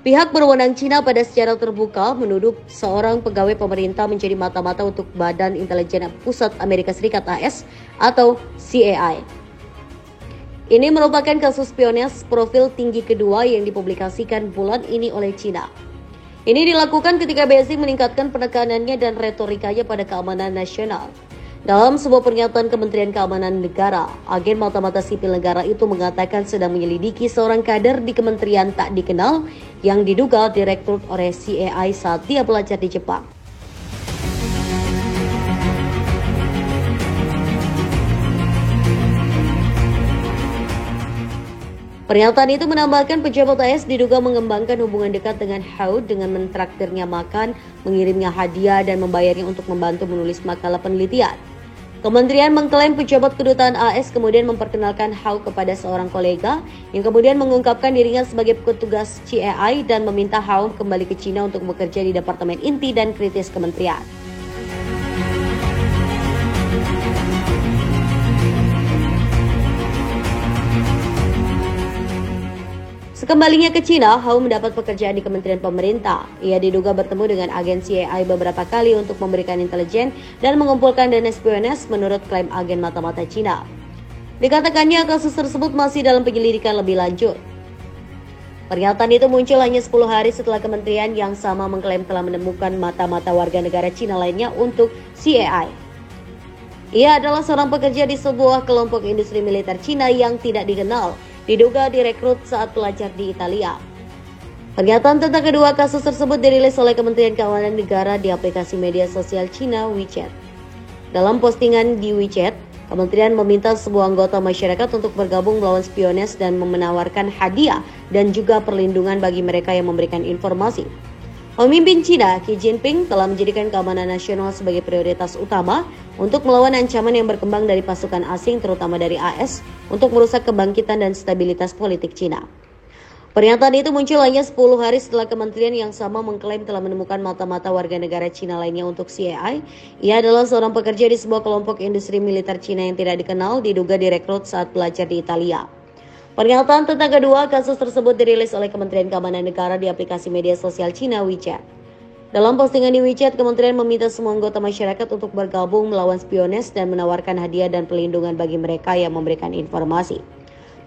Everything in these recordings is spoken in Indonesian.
Pihak berwenang Cina pada secara terbuka menuduh seorang pegawai pemerintah menjadi mata-mata untuk Badan Intelijen Pusat Amerika Serikat AS atau CAI. Ini merupakan kasus spionase profil tinggi kedua yang dipublikasikan bulan ini oleh Cina. Ini dilakukan ketika Beijing meningkatkan penekanannya dan retorikanya pada keamanan nasional. Dalam sebuah pernyataan Kementerian Keamanan Negara, agen mata-mata sipil negara itu mengatakan sedang menyelidiki seorang kader di kementerian tak dikenal yang diduga direkrut oleh CAI saat dia belajar di Jepang. Pernyataan itu menambahkan pejabat AS diduga mengembangkan hubungan dekat dengan Hou dengan mentraktirnya makan, mengirimnya hadiah, dan membayarnya untuk membantu menulis makalah penelitian. Kementerian mengklaim pejabat kedutaan AS kemudian memperkenalkan Hou kepada seorang kolega yang kemudian mengungkapkan dirinya sebagai petugas CAI dan meminta Hou kembali ke Cina untuk bekerja di Departemen Inti dan Kritis Kementerian. Sekembalinya ke Cina, Hou mendapat pekerjaan di Kementerian Pemerintah. Ia diduga bertemu dengan agen CAI beberapa kali untuk memberikan intelijen dan mengumpulkan dana spionase menurut klaim agen mata-mata Cina. Dikatakannya kasus tersebut masih dalam penyelidikan lebih lanjut. Pernyataan itu muncul hanya 10 hari setelah kementerian yang sama mengklaim telah menemukan mata-mata warga negara Cina lainnya untuk CAI. Ia adalah seorang pekerja di sebuah kelompok industri militer Cina yang tidak dikenal, diduga direkrut saat belajar di Italia. Pernyataan tentang kedua kasus tersebut dirilis oleh Kementerian Keamanan Negara di aplikasi media sosial Cina WeChat. Dalam postingan di WeChat, kementerian meminta sebuah anggota masyarakat untuk bergabung melawan spionase dan menawarkan hadiah dan juga perlindungan bagi mereka yang memberikan informasi. Pemimpin Cina, Xi Jinping, telah menjadikan keamanan nasional sebagai prioritas utama untuk melawan ancaman yang berkembang dari pasukan asing terutama dari AS untuk merusak kebangkitan dan stabilitas politik Cina. Pernyataan itu muncul hanya 10 hari setelah kementerian yang sama mengklaim telah menemukan mata-mata warga negara Cina lainnya untuk CAI. Ia adalah seorang pekerja di sebuah kelompok industri militer Cina yang tidak dikenal, diduga direkrut saat belajar di Italia. Pernyataan tentang kedua kasus tersebut dirilis oleh Kementerian Keamanan Negara di aplikasi media sosial Cina WeChat. Dalam postingan di WeChat, kementerian meminta semua anggota masyarakat untuk bergabung melawan spionase dan menawarkan hadiah dan perlindungan bagi mereka yang memberikan informasi.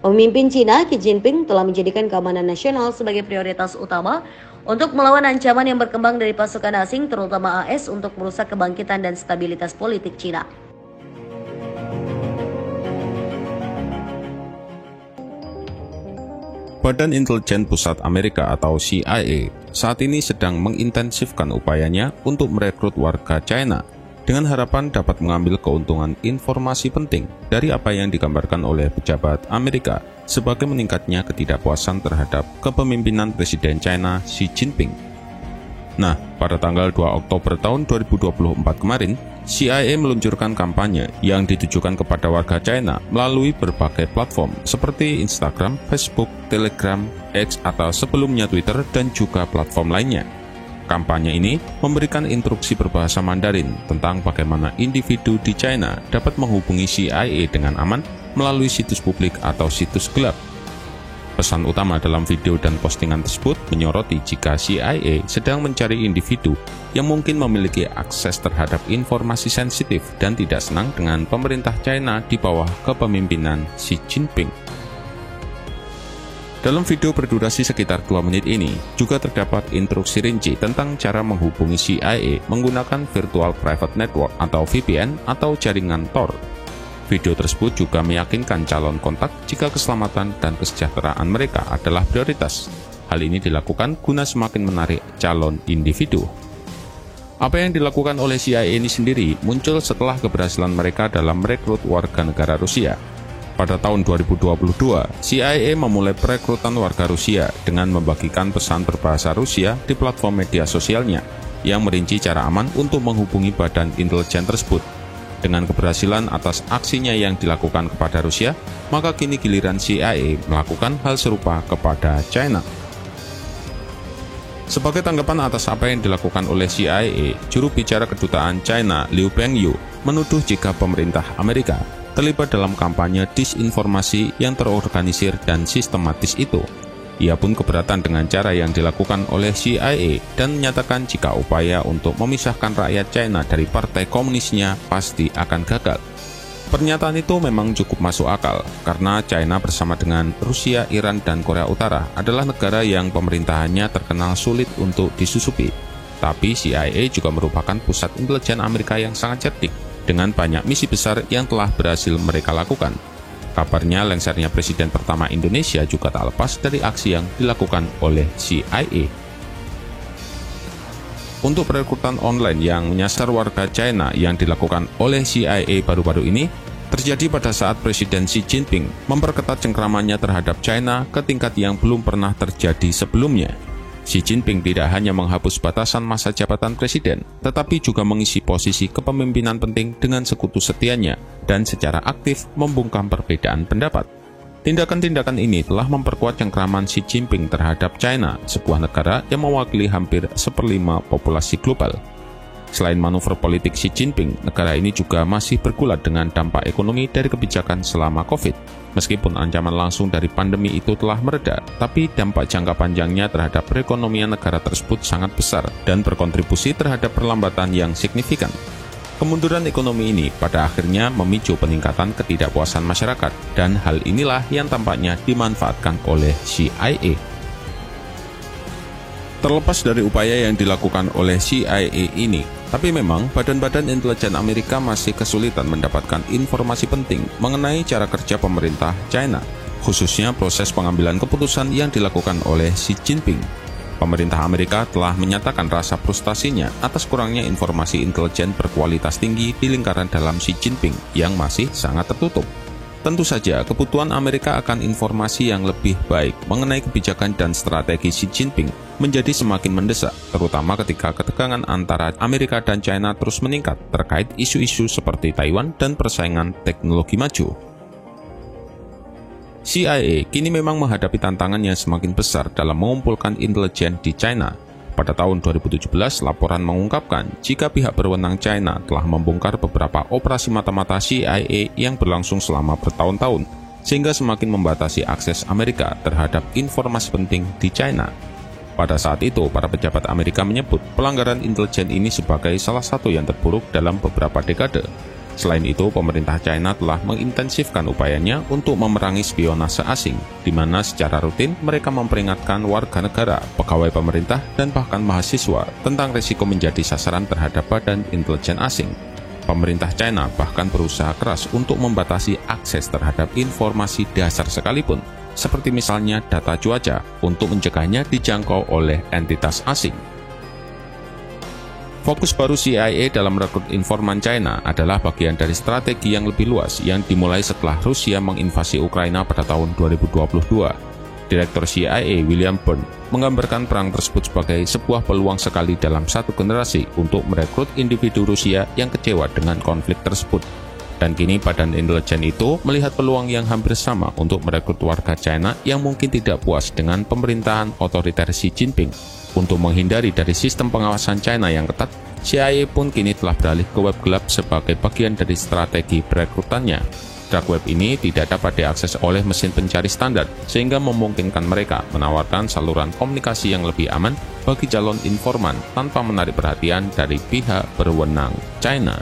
Pemimpin Cina, Xi Jinping, telah menjadikan keamanan nasional sebagai prioritas utama untuk melawan ancaman yang berkembang dari pasukan asing terutama AS untuk merusak kebangkitan dan stabilitas politik Cina. Badan Intelijen Pusat Amerika atau CIA saat ini sedang mengintensifkan upayanya untuk merekrut warga China dengan harapan dapat mengambil keuntungan informasi penting dari apa yang digambarkan oleh pejabat Amerika sebagai meningkatnya ketidakpuasan terhadap kepemimpinan Presiden China Xi Jinping. Nah, pada tanggal 2 Oktober tahun 2024 kemarin, CIA meluncurkan kampanye yang ditujukan kepada warga China melalui berbagai platform seperti Instagram, Facebook, Telegram, X atau sebelumnya Twitter dan juga platform lainnya. Kampanye ini memberikan instruksi berbahasa Mandarin tentang bagaimana individu di China dapat menghubungi CIA dengan aman melalui situs publik atau situs gelap. Pesan utama dalam video dan postingan tersebut menyoroti jika CIA sedang mencari individu yang mungkin memiliki akses terhadap informasi sensitif dan tidak senang dengan pemerintah China di bawah kepemimpinan Xi Jinping. Dalam video berdurasi sekitar 2 menit ini, juga terdapat instruksi rinci tentang cara menghubungi CIA menggunakan Virtual Private Network atau VPN atau jaringan Tor. Video tersebut juga meyakinkan calon kontak jika keselamatan dan kesejahteraan mereka adalah prioritas. Hal ini dilakukan guna semakin menarik calon individu. Apa yang dilakukan oleh CIA ini sendiri muncul setelah keberhasilan mereka dalam merekrut warga negara Rusia. Pada tahun 2022, CIA memulai perekrutan warga Rusia dengan membagikan pesan berbahasa Rusia di platform media sosialnya yang merinci cara aman untuk menghubungi badan intelijen tersebut. Dengan keberhasilan atas aksinya yang dilakukan kepada Rusia, maka kini giliran CIA melakukan hal serupa kepada China. Sebagai tanggapan atas apa yang dilakukan oleh CIA, juru bicara kedutaan China Liu Pengyu menuduh jika pemerintah Amerika terlibat dalam kampanye disinformasi yang terorganisir dan sistematis itu. Ia pun keberatan dengan cara yang dilakukan oleh CIA dan menyatakan jika upaya untuk memisahkan rakyat China dari partai komunisnya pasti akan gagal. Pernyataan itu memang cukup masuk akal, karena China bersama dengan Rusia, Iran, dan Korea Utara adalah negara yang pemerintahannya terkenal sulit untuk disusupi. Tapi CIA juga merupakan pusat intelijen Amerika yang sangat cerdik, dengan banyak misi besar yang telah berhasil mereka lakukan. Kabarnya lengsernya Presiden pertama Indonesia juga tak lepas dari aksi yang dilakukan oleh CIA. Untuk perekrutan online yang menyasar warga China yang dilakukan oleh CIA baru-baru ini, terjadi pada saat Presiden Xi Jinping memperketat cengkramannya terhadap China ke tingkat yang belum pernah terjadi sebelumnya. Xi Jinping tidak hanya menghapus batasan masa jabatan presiden, tetapi juga mengisi posisi kepemimpinan penting dengan sekutu setianya dan secara aktif membungkam perbedaan pendapat. Tindakan-tindakan ini telah memperkuat cengkraman Xi Jinping terhadap China, sebuah negara yang mewakili hampir 1/5 populasi global. Selain manuver politik Xi Jinping, negara ini juga masih bergulat dengan dampak ekonomi dari kebijakan selama COVID. Meskipun ancaman langsung dari pandemi itu telah mereda, tapi dampak jangka panjangnya terhadap perekonomian negara tersebut sangat besar dan berkontribusi terhadap perlambatan yang signifikan. Kemunduran ekonomi ini pada akhirnya memicu peningkatan ketidakpuasan masyarakat, dan hal inilah yang tampaknya dimanfaatkan oleh CIA. Terlepas dari upaya yang dilakukan oleh CIA ini, tapi memang badan-badan intelijen Amerika masih kesulitan mendapatkan informasi penting mengenai cara kerja pemerintah China, khususnya proses pengambilan keputusan yang dilakukan oleh Xi Jinping. Pemerintah Amerika telah menyatakan rasa frustasinya atas kurangnya informasi intelijen berkualitas tinggi di lingkaran dalam Xi Jinping yang masih sangat tertutup. Tentu saja, kebutuhan Amerika akan informasi yang lebih baik mengenai kebijakan dan strategi Xi Jinping menjadi semakin mendesak, terutama ketika ketegangan antara Amerika dan China terus meningkat terkait isu-isu seperti Taiwan dan persaingan teknologi maju. CIA kini memang menghadapi tantangan yang semakin besar dalam mengumpulkan intelijen di China. Pada tahun 2017, laporan mengungkapkan jika pihak berwenang China telah membongkar beberapa operasi mata-mata CIA yang berlangsung selama bertahun-tahun, sehingga semakin membatasi akses Amerika terhadap informasi penting di China. Pada saat itu, para pejabat Amerika menyebut pelanggaran intelijen ini sebagai salah satu yang terburuk dalam beberapa dekade. Selain itu, pemerintah China telah mengintensifkan upayanya untuk memerangi spionase asing, di mana secara rutin mereka memperingatkan warga negara, pegawai pemerintah, dan bahkan mahasiswa tentang risiko menjadi sasaran terhadap badan intelijen asing. Pemerintah China bahkan berusaha keras untuk membatasi akses terhadap informasi dasar sekalipun, seperti misalnya data cuaca, untuk mencegahnya dijangkau oleh entitas asing. Fokus baru CIA dalam merekrut informan China adalah bagian dari strategi yang lebih luas yang dimulai setelah Rusia menginvasi Ukraina pada tahun 2022. Direktur CIA William Burns menggambarkan perang tersebut sebagai sebuah peluang sekali dalam satu generasi untuk merekrut individu Rusia yang kecewa dengan konflik tersebut. Dan kini badan intelijen itu melihat peluang yang hampir sama untuk merekrut warga China yang mungkin tidak puas dengan pemerintahan otoriter Xi Jinping. Untuk menghindari dari sistem pengawasan China yang ketat, CIA pun kini telah beralih ke web gelap sebagai bagian dari strategi perekrutannya. Dark web ini tidak dapat diakses oleh mesin pencari standar, sehingga memungkinkan mereka menawarkan saluran komunikasi yang lebih aman bagi calon informan tanpa menarik perhatian dari pihak berwenang China.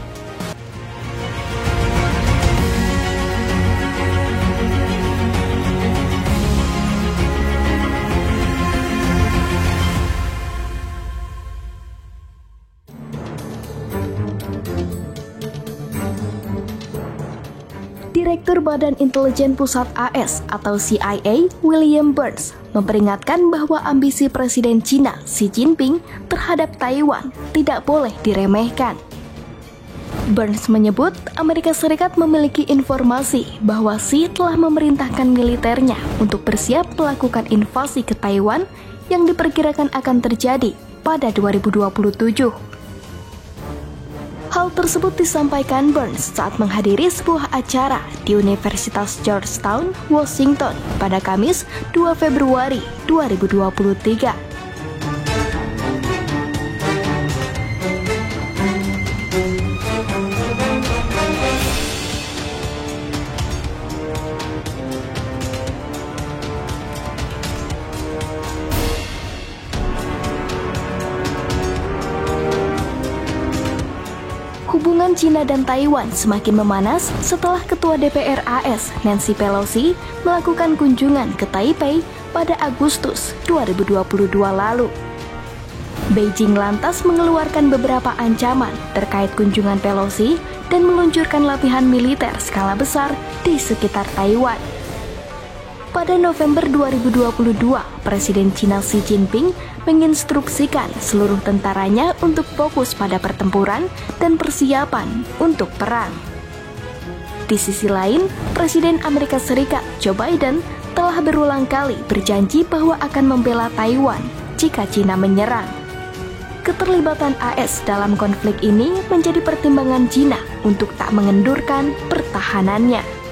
Direktur Badan Intelijen Pusat AS atau CIA, William Burns, memperingatkan bahwa ambisi Presiden Cina Xi Jinping terhadap Taiwan tidak boleh diremehkan. Burns menyebut Amerika Serikat memiliki informasi bahwa Xi telah memerintahkan militernya untuk bersiap melakukan invasi ke Taiwan yang diperkirakan akan terjadi pada 2027. Hal tersebut disampaikan Burns saat menghadiri sebuah acara di Universitas Georgetown, Washington pada Kamis 2 Februari 2023. Hubungan Cina dan Taiwan semakin memanas setelah Ketua DPR AS Nancy Pelosi melakukan kunjungan ke Taipei pada Agustus 2022 lalu. Beijing lantas mengeluarkan beberapa ancaman terkait kunjungan Pelosi dan meluncurkan latihan militer skala besar di sekitar Taiwan. Pada November 2022, Presiden Cina Xi Jinping menginstruksikan seluruh tentaranya untuk fokus pada pertempuran dan persiapan untuk perang. Di sisi lain, Presiden Amerika Serikat Joe Biden telah berulang kali berjanji bahwa akan membela Taiwan jika Cina menyerang. Keterlibatan AS dalam konflik ini menjadi pertimbangan Cina untuk tak mengendurkan pertahanannya.